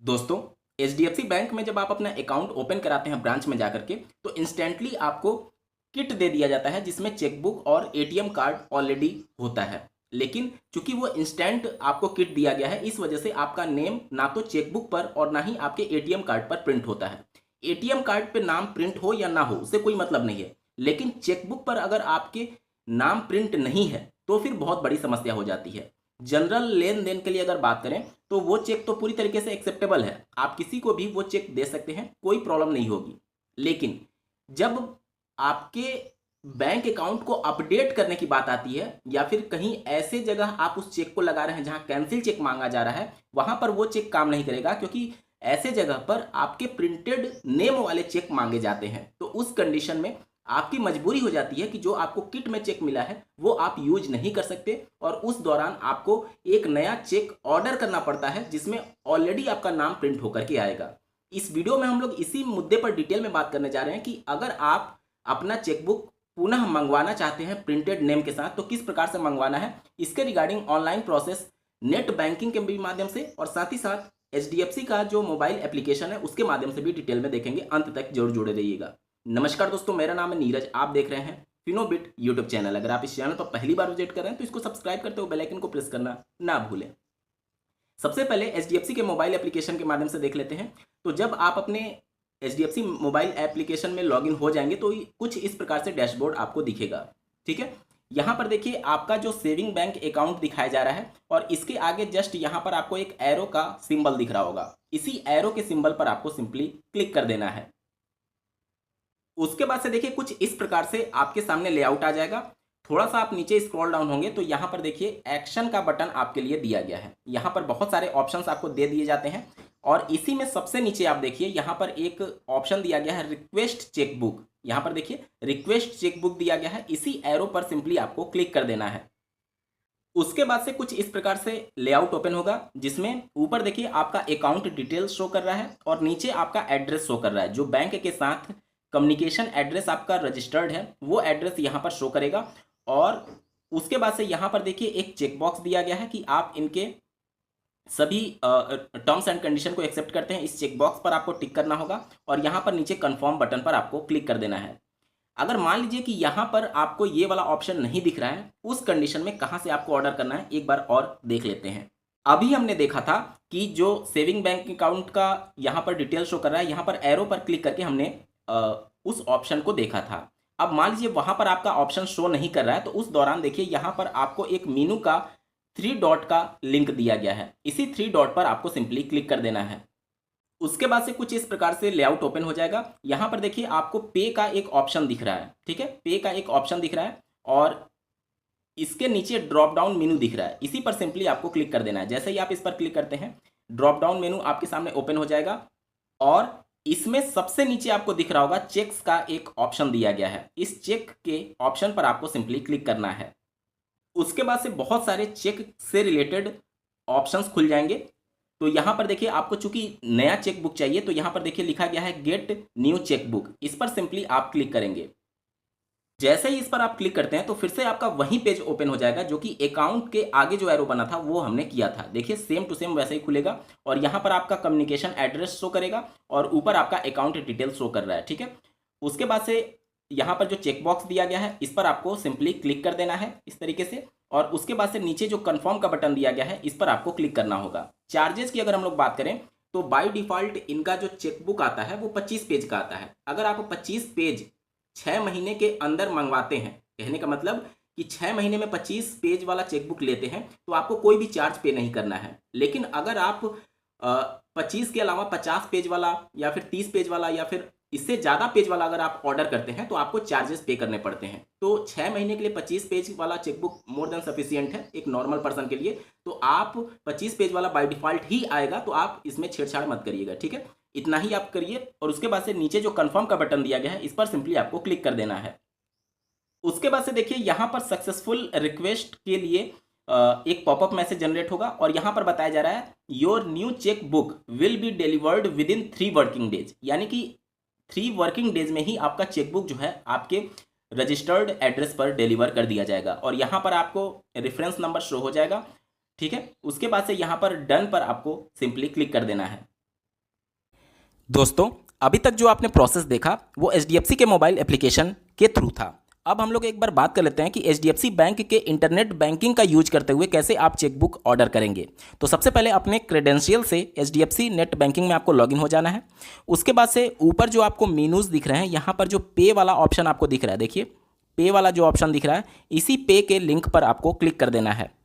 दोस्तों, HDFC bank में जब आप अपना अकाउंट ओपन कराते हैं ब्रांच में जाकर के, तो इंस्टेंटली आपको किट दे दिया जाता है जिसमें चेकबुक और एटीएम कार्ड ऑलरेडी होता है। लेकिन चूंकि वो इंस्टेंट आपको किट दिया गया है, इस वजह से आपका नेम ना तो चेकबुक पर और ना ही आपके एटीएम कार्ड पर प्रिंट होता है। एटीएम कार्ड पे नाम प्रिंट हो या ना हो उससे कोई मतलब नहीं है, लेकिन चेकबुक पर अगर आपके नाम प्रिंट नहीं है तो फिर बहुत बड़ी समस्या हो जाती है। जनरल लेन देन के लिए अगर बात करें तो वो चेक तो पूरी तरीके से एक्सेप्टेबल है, आप किसी को भी वो चेक दे सकते हैं, कोई प्रॉब्लम नहीं होगी। लेकिन जब आपके बैंक अकाउंट को अपडेट करने की बात आती है या फिर कहीं ऐसे जगह आप उस चेक को लगा रहे हैं जहां कैंसिल चेक मांगा जा रहा है, वहां पर वो चेक काम नहीं करेगा, क्योंकि ऐसे जगह पर आपके प्रिंटेड नेम वाले चेक मांगे जाते हैं। तो उस कंडीशन में आपकी मजबूरी हो जाती है कि जो आपको किट में चेक मिला है वो आप यूज नहीं कर सकते, और उस दौरान आपको एक नया चेक ऑर्डर करना पड़ता है जिसमें ऑलरेडी आपका नाम प्रिंट होकर के आएगा। इस वीडियो में हम लोग इसी मुद्दे पर डिटेल में बात करने जा रहे हैं कि अगर आप अपना चेकबुक पुनः मंगवाना चाहते हैं प्रिंटेड नेम के साथ तो किस प्रकार से मंगवाना है, इसके regarding online process net banking के भी माध्यम से और साथ ही साथ एचडीएफसी का जो मोबाइल एप्लीकेशन है उसके माध्यम से भी डिटेल में देखेंगे। अंत तक जरूर जुड़े रहिएगा। नमस्कार दोस्तों, मेरा नाम है नीरज, आप देख रहे हैं फिनोबिट यूट्यूब चैनल। अगर आप इस चैनल पर पहली बार विजिट कर रहे हैं तो इसको सब्सक्राइब करते हुए बेल आइकन को प्रेस करना ना भूलें। सबसे पहले एचडीएफसी के मोबाइल एप्लीकेशन के माध्यम से देख लेते हैं। तो जब आप अपने एचडीएफसी मोबाइल एप्लीकेशन में लॉगिन हो जाएंगे तो कुछ इस प्रकार से डैशबोर्ड आपको दिखेगा। ठीक है, यहाँ पर देखिए आपका जो सेविंग बैंक अकाउंट दिखाया जा रहा है और इसके आगे जस्ट यहाँ पर आपको एक एरो का सिंबल दिख रहा होगा। इसी एरो के सिंबल पर आपको सिंपली क्लिक कर देना है। उसके बाद से देखिए कुछ इस प्रकार से आपके सामने लेआउट आ जाएगा। थोड़ा सा आप नीचे स्क्रॉल डाउन होंगे तो यहाँ पर देखिए एक्शन का बटन आपके लिए दिया गया है। यहाँ पर बहुत सारे ऑप्शंस आपको दे दिए जाते हैं और इसी में सबसे नीचे आप देखिए यहाँ पर एक ऑप्शन दिया गया है रिक्वेस्ट चेकबुक। यहाँ पर देखिए रिक्वेस्ट चेकबुक दिया गया है, इसी एरो पर सिंपली आपको क्लिक कर देना है। उसके बाद से कुछ इस प्रकार से लेआउट ओपन होगा जिसमें ऊपर देखिए आपका अकाउंट डिटेल्स शो कर रहा है और नीचे आपका एड्रेस शो कर रहा है। जो बैंक के साथ कम्युनिकेशन एड्रेस आपका रजिस्टर्ड है वो एड्रेस यहाँ पर शो करेगा। और उसके बाद से यहाँ पर देखिए एक चेकबॉक्स दिया गया है कि आप इनके सभी टर्म्स एंड कंडीशन को एक्सेप्ट करते हैं। इस चेकबॉक्स पर आपको टिक करना होगा और यहाँ पर नीचे कंफर्म बटन पर आपको क्लिक कर देना है। अगर मान लीजिए कि यहाँ पर आपको ये वाला ऑप्शन नहीं दिख रहा है, उस कंडीशन में कहाँ से आपको ऑर्डर करना है एक बार और देख लेते हैं। अभी हमने देखा था कि जो सेविंग बैंक अकाउंट का यहाँ पर डिटेल शो कर रहा है, यहाँ पर एरो पर क्लिक करके हमने उस ऑप्शन को देखा था। अब मान लीजिए वहाँ पर आपका ऑप्शन शो नहीं कर रहा है तो उस दौरान देखिए यहाँ पर आपको एक मीनू का 3 डॉट का लिंक दिया गया है। इसी 3 डॉट पर आपको सिंपली क्लिक कर देना है। उसके बाद से कुछ इस प्रकार से लेआउट ओपन हो जाएगा। यहाँ पर देखिए आपको पे का एक ऑप्शन दिख रहा है। ठीक है, पे का एक ऑप्शन दिख रहा है और इसके नीचे ड्रॉप डाउन मेनू दिख रहा है, इसी पर सिंपली आपको क्लिक कर देना है। जैसे ही आप इस पर क्लिक करते हैं ड्रॉप डाउन मेनू आपके सामने ओपन हो जाएगा और इसमें सबसे नीचे आपको दिख रहा होगा चेक्स का एक ऑप्शन दिया गया है। इस चेक के ऑप्शन पर आपको सिंपली क्लिक करना है। उसके बाद से बहुत सारे चेक से रिलेटेड ऑप्शंस खुल जाएंगे। तो यहाँ पर देखिए आपको चूंकि नया चेकबुक चाहिए तो यहाँ पर देखिए लिखा गया है गेट न्यू चेकबुक, इस पर सिंपली आप क्लिक करेंगे। जैसे ही इस पर आप क्लिक करते हैं तो फिर से आपका वही पेज ओपन हो जाएगा जो कि अकाउंट के आगे जो एरो बना था वो हमने किया था। देखिए सेम टू सेम वैसे ही खुलेगा और यहाँ पर आपका कम्युनिकेशन एड्रेस शो करेगा और ऊपर आपका अकाउंट डिटेल शो कर रहा है। ठीक है, उसके बाद से यहाँ पर जो चेकबॉक्स दिया गया है इस पर आपको सिंपली क्लिक कर देना है इस तरीके से। और उसके बाद से नीचे जो कन्फर्म का बटन दिया गया है इस पर आपको क्लिक करना होगा। चार्जेस की अगर हम लोग बात करें तो बाय डिफॉल्ट इनका जो चेकबुक आता है वो 25 पेज का आता है। अगर आप 25 पेज 6 महीने के अंदर मंगवाते हैं, कहने का मतलब कि 6 महीने में 25 पेज वाला चेकबुक लेते हैं तो आपको कोई भी चार्ज पे नहीं करना है। लेकिन अगर आप 25 के अलावा 50 पेज वाला या फिर 30 पेज वाला या फिर इससे ज़्यादा पेज वाला अगर आप ऑर्डर करते हैं तो आपको चार्जेस पे करने पड़ते हैं। तो 6 महीने के लिए 25 पेज वाला चेकबुक मोर देन सफिशियंट है एक नॉर्मल पर्सन के लिए। तो आप 25 पेज वाला बाय डिफॉल्ट ही आएगा, तो आप इसमें छेड़छाड़ मत करिएगा। ठीक है, इतना ही आप करिए और उसके बाद से नीचे जो कंफर्म का बटन दिया गया है इस पर सिंपली आपको क्लिक कर देना है। उसके बाद से देखिए यहाँ पर सक्सेसफुल रिक्वेस्ट के लिए एक पॉपअप मैसेज जनरेट होगा और यहाँ पर बताया जा रहा है your new cheque book will be delivered with in 3 working days, यानी कि 3 वर्किंग डेज में ही आपका चेकबुक जो है आपके रजिस्टर्ड एड्रेस पर डिलीवर कर दिया जाएगा और यहाँ पर आपको रेफरेंस नंबर शो हो जाएगा। ठीक है, उसके बाद से यहाँ पर डन पर आपको सिंपली क्लिक कर देना है। दोस्तों, अभी तक जो आपने प्रोसेस देखा वो एचडीएफसी के मोबाइल एप्लीकेशन के थ्रू था। अब हम लोग एक बार बात कर लेते हैं कि एचडीएफसी बैंक के इंटरनेट बैंकिंग का यूज करते हुए कैसे आप चेकबुक ऑर्डर करेंगे। तो सबसे पहले अपने क्रेडेंशियल से एचडीएफसी नेट बैंकिंग में आपको लॉगिन हो जाना है। उसके बाद से ऊपर जो आपको मेनूज दिख रहे हैं, यहाँ पर जो पे वाला ऑप्शन आपको दिख रहा है, देखिए पे वाला जो ऑप्शन दिख रहा है, इसी पे के लिंक पर आपको क्लिक कर देना है।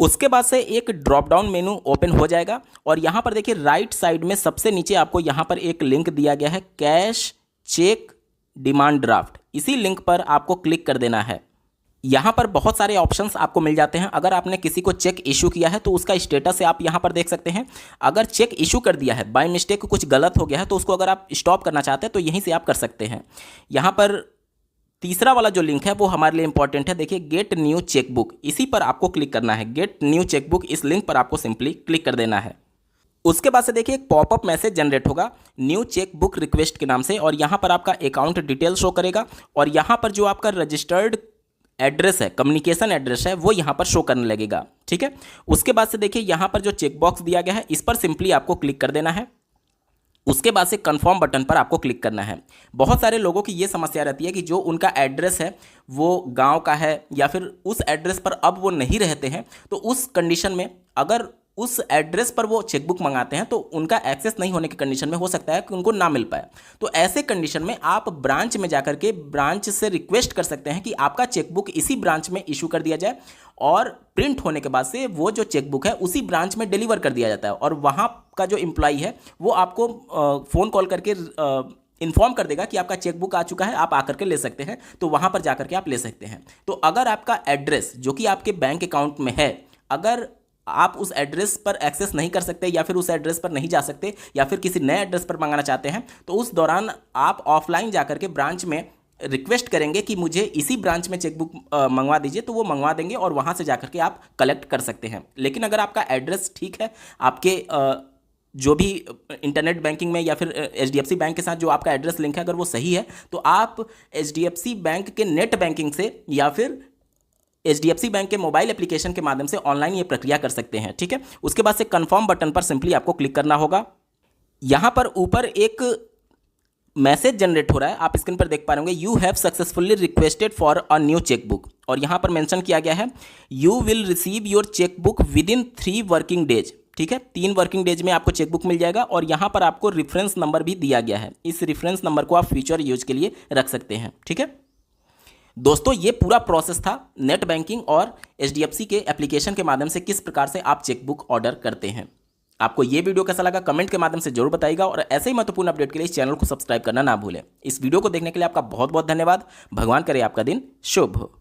उसके बाद से एक ड्रॉप डाउन मेनू ओपन हो जाएगा और यहाँ पर देखिए राइट साइड में सबसे नीचे आपको यहाँ पर एक लिंक दिया गया है, कैश चेक डिमांड ड्राफ्ट। इसी लिंक पर आपको क्लिक कर देना है। यहाँ पर बहुत सारे ऑप्शंस आपको मिल जाते हैं। अगर आपने किसी को चेक इशू किया है तो उसका स्टेटस आप यहाँ पर देख सकते हैं। अगर चेक इशू कर दिया है, बाय मिस्टेक कुछ गलत हो गया है, तो उसको अगर आप स्टॉप करना चाहते हैं तो यहीं से आप कर सकते हैं। यहाँ पर तीसरा वाला जो लिंक है वो हमारे लिए इंपॉर्टेंट है, देखिए गेट न्यू चेकबुक, इसी पर आपको क्लिक करना है। गेट न्यू चेकबुक, इस लिंक पर आपको सिंपली क्लिक कर देना है। उसके बाद से देखिए एक पॉपअप मैसेज जनरेट होगा न्यू चेकबुक रिक्वेस्ट के नाम से, और यहाँ पर आपका अकाउंट डिटेल शो करेगा और यहाँ पर जो आपका रजिस्टर्ड एड्रेस है, कम्युनिकेशन एड्रेस है, वो यहाँ पर शो करने लगेगा। ठीक है, उसके बाद से देखिए यहाँ पर जो चेकबॉक्स दिया गया है इस पर सिंपली आपको क्लिक कर देना है। उसके बाद से कंफर्म बटन पर आपको क्लिक करना है। बहुत सारे लोगों की ये समस्या रहती है कि जो उनका एड्रेस है वो गांव का है या फिर उस एड्रेस पर अब वो नहीं रहते हैं, तो उस कंडीशन में अगर उस एड्रेस पर वो चेकबुक मंगाते हैं तो उनका एक्सेस नहीं होने की कंडीशन में हो सकता है कि उनको ना मिल पाए। तो ऐसे कंडीशन में आप ब्रांच में जाकर के ब्रांच से रिक्वेस्ट कर सकते हैं कि आपका चेकबुक इसी ब्रांच में इशू कर दिया जाए, और प्रिंट होने के बाद से वो जो चेकबुक है उसी ब्रांच में डिलीवर कर दिया जाता है, और वहाँ का जो एम्प्लॉई है वो आपको फ़ोन कॉल करके इन्फॉर्म कर देगा कि आपका चेकबुक आ चुका है, आप आकर के ले सकते हैं। तो वहाँ पर जाकर के आप ले सकते हैं। तो अगर आपका एड्रेस जो कि आपके बैंक अकाउंट में है, अगर आप उस एड्रेस पर एक्सेस नहीं कर सकते या फिर उस एड्रेस पर नहीं जा सकते या फिर किसी नए एड्रेस पर मंगाना चाहते हैं, तो उस दौरान आप ऑफलाइन जाकर के ब्रांच में रिक्वेस्ट करेंगे कि मुझे इसी ब्रांच में चेकबुक मंगवा दीजिए, तो वो मंगवा देंगे और वहाँ से जाकर के आप कलेक्ट कर सकते हैं। लेकिन अगर आपका एड्रेस ठीक है, आपके जो भी इंटरनेट बैंकिंग में या फिर एचडीएफसी बैंक के साथ जो आपका एड्रेस लिंक है, अगर वो सही है, तो आप एचडीएफसी बैंक के नेट बैंकिंग से या फिर एचडीएफसी बैंक के मोबाइल एप्लीकेशन के माध्यम से ऑनलाइन ये प्रक्रिया कर सकते हैं। ठीक है, उसके बाद से कंफर्म बटन पर सिंपली आपको क्लिक करना होगा। यहाँ पर ऊपर एक मैसेज जनरेट हो रहा है, आप स्क्रीन पर देख पा रहे होंगे, you have successfully requested for a new chequebook, और यहाँ पर मेंशन किया गया है you will receive your chequebook with in 3 working days. ठीक है, 3 वर्किंग डेज में आपको चेकबुक मिल जाएगा, और यहाँ पर आपको रेफरेंस नंबर भी दिया गया है। इस रेफरेंस नंबर को आप फ्यूचर यूज के लिए रख सकते हैं। ठीक है दोस्तों, ये पूरा प्रोसेस था नेट बैंकिंग और एचडीएफसी के एप्लीकेशन के माध्यम से किस प्रकार से आप चेकबुक ऑर्डर करते हैं। आपको ये वीडियो कैसा लगा कमेंट के माध्यम से जरूर बताइएगा, और ऐसे ही महत्वपूर्ण अपडेट के लिए इस चैनल को सब्सक्राइब करना ना भूलें। इस वीडियो को देखने के लिए आपका बहुत बहुत धन्यवाद। भगवान करे आपका दिन शुभ हो।